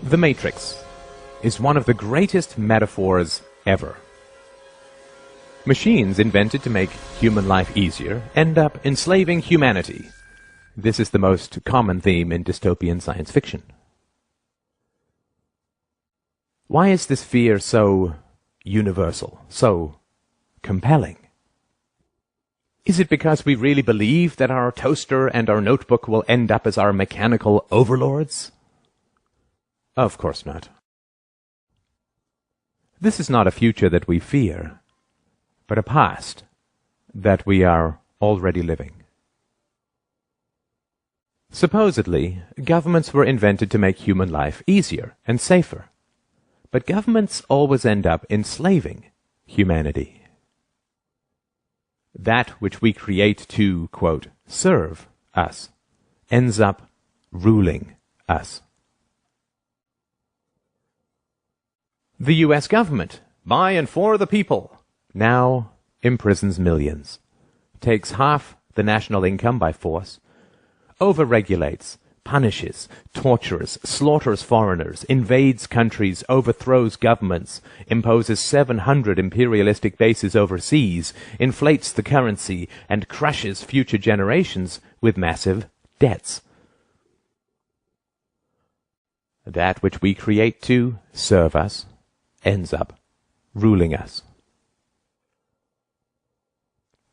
The Matrix is one of the greatest metaphors ever. Machines invented to make human life easier end up enslaving humanity. This is the most common theme in dystopian science fiction. Why is this fear so universal, so compelling? Is it because we really believe that our toaster and our notebook will end up as our mechanical overlords? Of course not. This is not a future that we fear, but a past that we are already living. Supposedly, governments were invented to make human life easier and safer, but governments always end up enslaving humanity. That which we create to, quote, serve us, ends up ruling us. The U.S. government, by and for the people, now imprisons millions, takes half the national income by force, overregulates, punishes, tortures, slaughters foreigners, invades countries, overthrows governments, imposes 700 imperialistic bases overseas, inflates the currency, and crushes future generations with massive debts. That which we create to serve us ends up ruling us.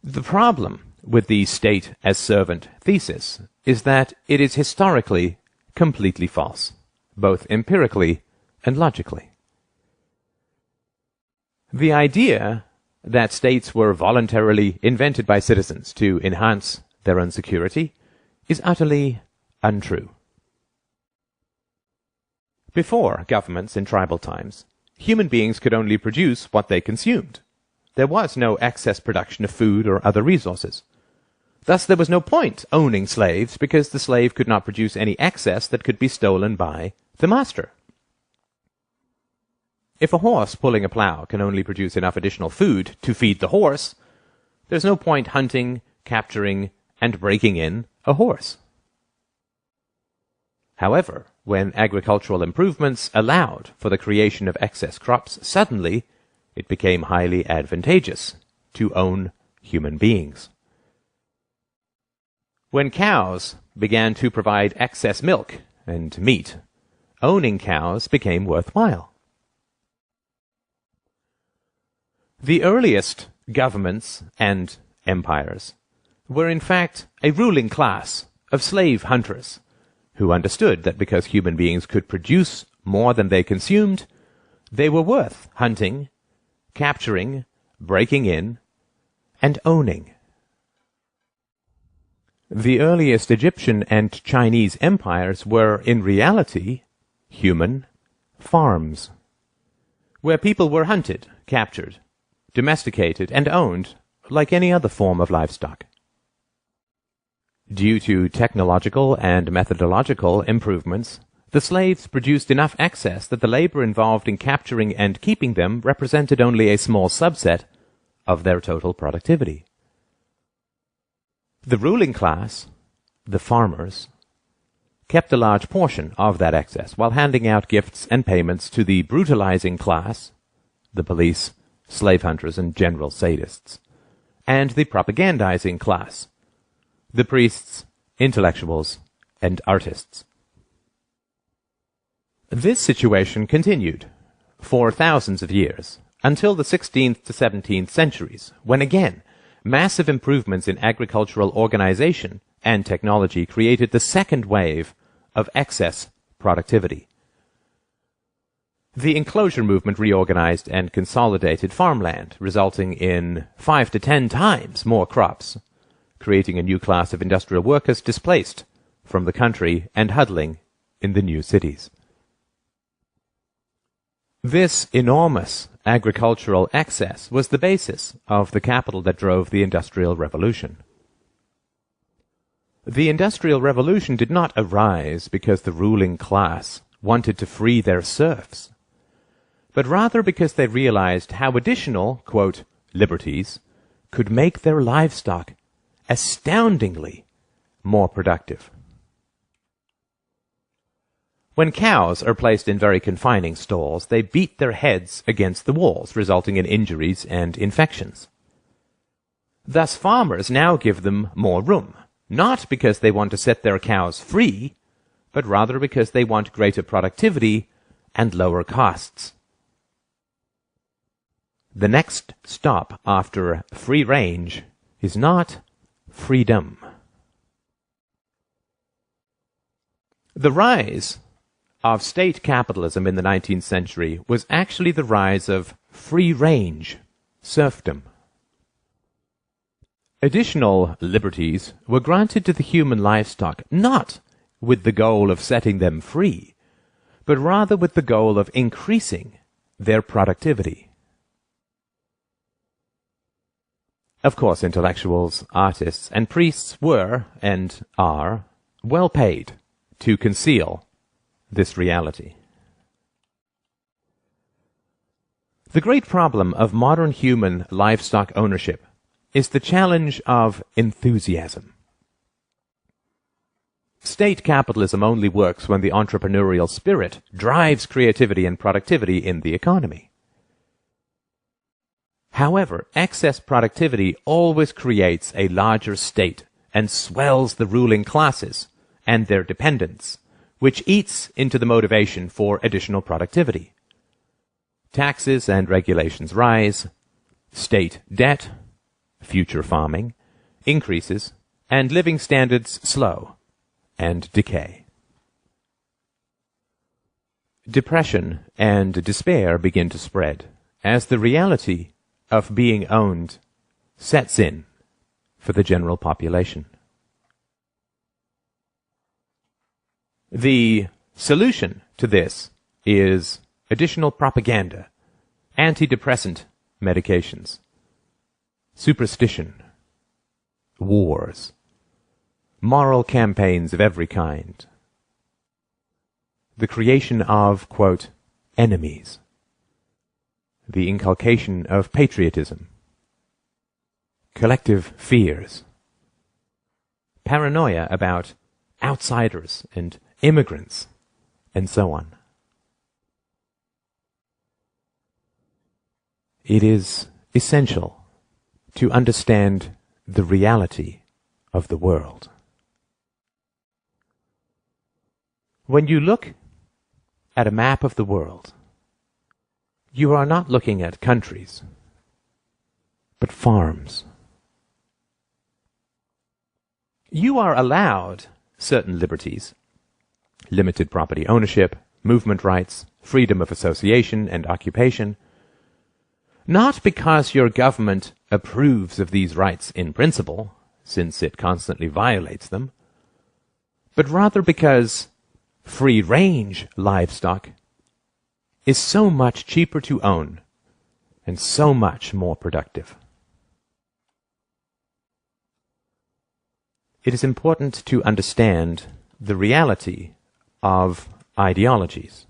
The problem with the state as servant thesis is that it is historically completely false, both empirically and logically. The idea that states were voluntarily invented by citizens to enhance their own security is utterly untrue. Before governments in tribal times, human beings could only produce what they consumed. There was no excess production of food or other resources. Thus there was no point owning slaves, because the slave could not produce any excess that could be stolen by the master. If a horse pulling a plow can only produce enough additional food to feed the horse, there's no point hunting, capturing, and breaking in a horse. However, when agricultural improvements allowed for the creation of excess crops, suddenly it became highly advantageous to own human beings. When cows began to provide excess milk and meat, owning cows became worthwhile. The earliest governments and empires were in fact a ruling class of slave hunters who understood that because human beings could produce more than they consumed, they were worth hunting, capturing, breaking in, and owning. The earliest Egyptian and Chinese empires were, in reality, human farms, where people were hunted, captured, domesticated, and owned like any other form of livestock. Due to technological and methodological improvements, the slaves produced enough excess that the labor involved in capturing and keeping them represented only a small subset of their total productivity. The ruling class, the farmers, kept a large portion of that excess while handing out gifts and payments to the brutalizing class, the police, slave hunters, and general sadists, and the propagandizing class, the priests, intellectuals, and artists. This situation continued for thousands of years, until the 16th to 17th centuries, when again massive improvements in agricultural organization and technology created the second wave of excess productivity. The enclosure movement reorganized and consolidated farmland, resulting in 5 to 10 times more crops, creating a new class of industrial workers displaced from the country and huddling in the new cities. This enormous agricultural excess was the basis of the capital that drove the Industrial Revolution. The Industrial Revolution did not arise because the ruling class wanted to free their serfs, but rather because they realized how additional, quote, liberties could make their livestock astoundingly more productive. When cows are placed in very confining stalls, they beat their heads against the walls, resulting in injuries and infections. Thus farmers now give them more room, not because they want to set their cows free, but rather because they want greater productivity and lower costs. The next stop after free range is not freedom. The rise of state capitalism in the 19th century was actually the rise of free-range serfdom. Additional liberties were granted to the human livestock not with the goal of setting them free, but rather with the goal of increasing their productivity. Of course, intellectuals, artists, and priests were, and are, well paid to conceal this reality. The great problem of modern human livestock ownership is the challenge of enthusiasm. State capitalism only works when the entrepreneurial spirit drives creativity and productivity in the economy. However, excess productivity always creates a larger state and swells the ruling classes and their dependents, which eats into the motivation for additional productivity. Taxes and regulations rise, state debt, future farming, increases, and living standards slow and decay. Depression and despair begin to spread as the reality of being owned sets in for the general population. The solution to this is additional propaganda, antidepressant medications, superstition, wars, moral campaigns of every kind, the creation of, quote, enemies, the inculcation of patriotism, collective fears, paranoia about outsiders and immigrants, and so on. It is essential to understand the reality of the world. When you look at a map of the world, you are not looking at countries, but farms. You are allowed certain liberties, limited property ownership, movement rights, freedom of association and occupation, not because your government approves of these rights in principle, since it constantly violates them, but rather because free-range livestock is so much cheaper to own and so much more productive. It is important to understand the reality of ideologies.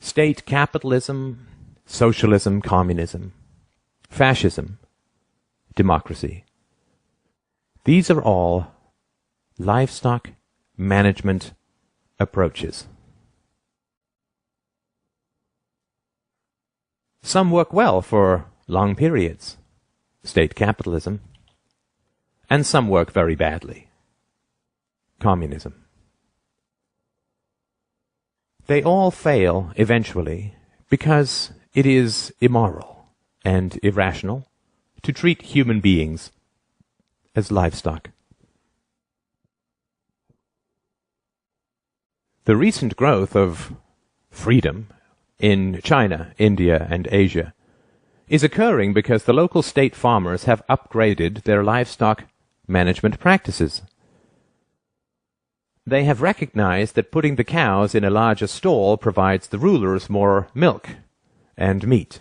State capitalism, socialism, communism, fascism, democracy. These are all livestock management approaches. Some work well for long periods, state capitalism, and some work very badly, communism. They all fail eventually because it is immoral and irrational to treat human beings as livestock. The recent growth of freedom in China, India, and Asia is occurring because the local state farmers have upgraded their livestock management practices. They have recognized that putting the cows in a larger stall provides the rulers more milk and meat.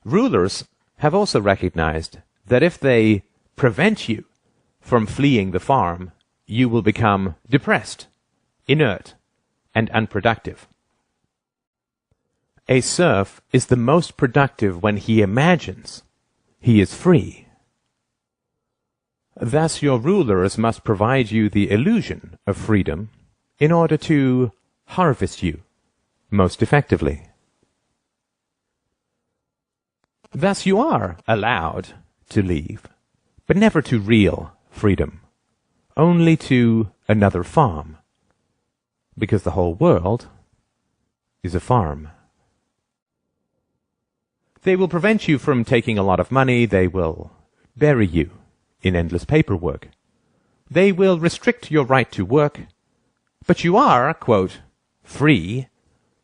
Rulers have also recognized that if they prevent you from fleeing the farm, you will become depressed, inert, and unproductive. A serf is the most productive when he imagines he is free. Thus your rulers must provide you the illusion of freedom in order to harvest you most effectively. Thus you are allowed to leave, but never to real freedom, only to another farm, because the whole world is a farm. They will prevent you from taking a lot of money. They will bury you in endless paperwork. They will restrict your right to work, but you are, quote, free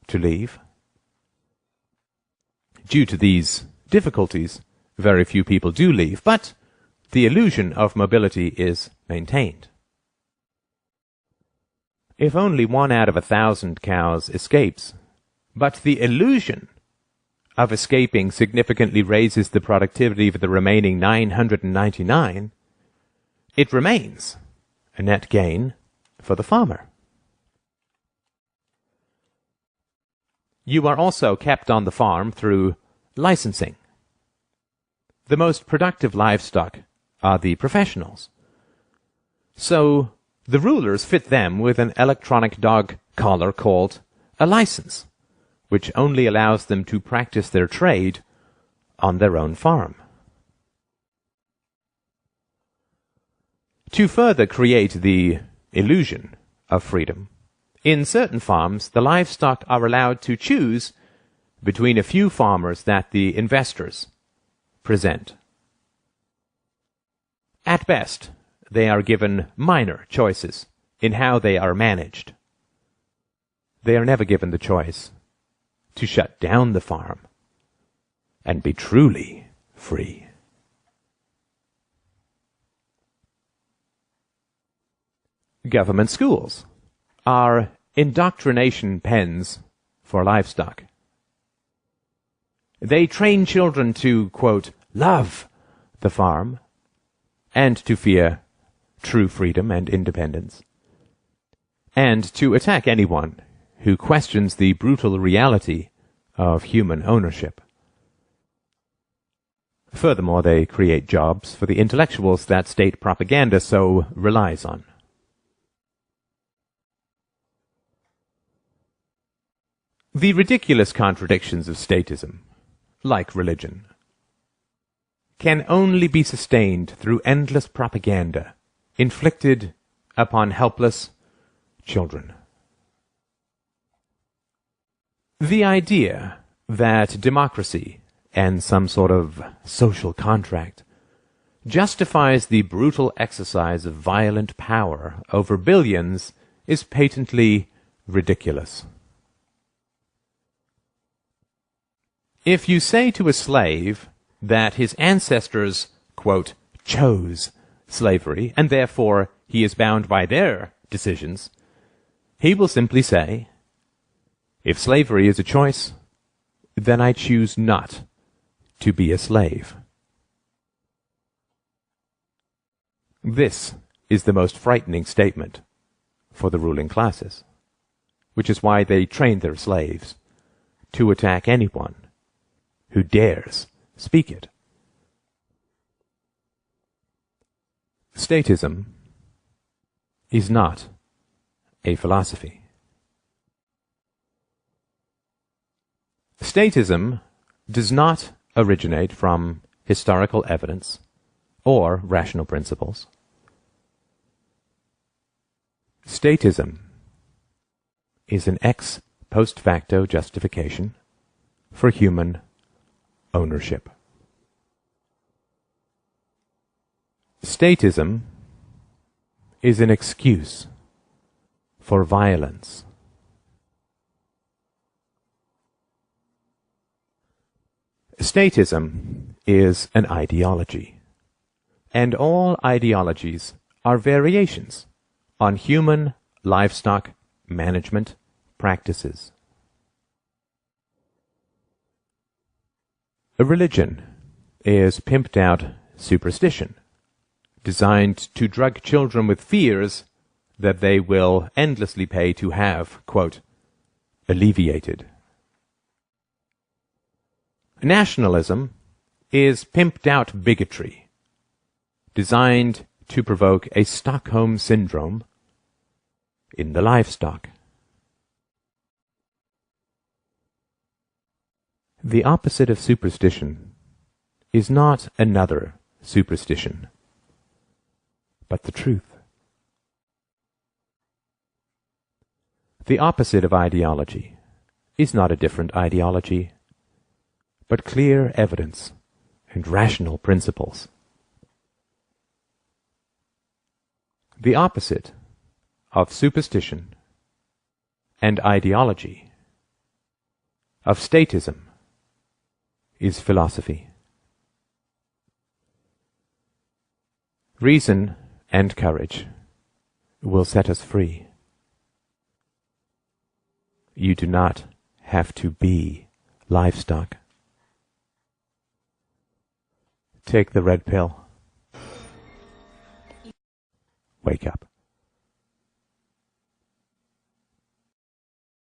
to leave. Due to these difficulties, very few people do leave, but the illusion of mobility is maintained. If only 1 out of 1,000 cows escapes, but the illusion of escaping significantly raises the productivity of the remaining 999, it remains a net gain for the farmer. You are also kept on the farm through licensing. The most productive livestock are the professionals. So the rulers fit them with an electronic dog collar called a license, which only allows them to practice their trade on their own farm. To further create the illusion of freedom, in certain farms the livestock are allowed to choose between a few farmers that the investors present. At best, they are given minor choices in how they are managed. They are never given the choice to shut down the farm and be truly free. Government schools are indoctrination pens for livestock. They train children to, quote, love the farm and to fear true freedom and independence, and to attack anyone who questions the brutal reality of human ownership. Furthermore, they create jobs for the intellectuals that state propaganda so relies on. The ridiculous contradictions of statism, like religion, can only be sustained through endless propaganda inflicted upon helpless children. The idea that democracy and some sort of social contract justifies the brutal exercise of violent power over billions is patently ridiculous. If you say to a slave that his ancestors, quote, chose slavery, and therefore he is bound by their decisions, he will simply say, if slavery is a choice, then I choose not to be a slave. This is the most frightening statement for the ruling classes, which is why they train their slaves to attack anyone who dares speak it. Statism is not a philosophy. Statism does not originate from historical evidence or rational principles. Statism is an ex post facto justification for human ownership. Statism is an excuse for violence. Statism is an ideology, and all ideologies are variations on human livestock management practices. A religion is pimped out superstition, designed to drug children with fears that they will endlessly pay to have, quote, alleviated. Nationalism is pimped out bigotry, designed to provoke a Stockholm syndrome in the livestock. The opposite of superstition is not another superstition, but the truth. The opposite of ideology is not a different ideology, but clear evidence and rational principles. The opposite of superstition and ideology, of statism, is philosophy. Reason and courage will set us free. You do not have to be livestock. Take the red pill. Wake up.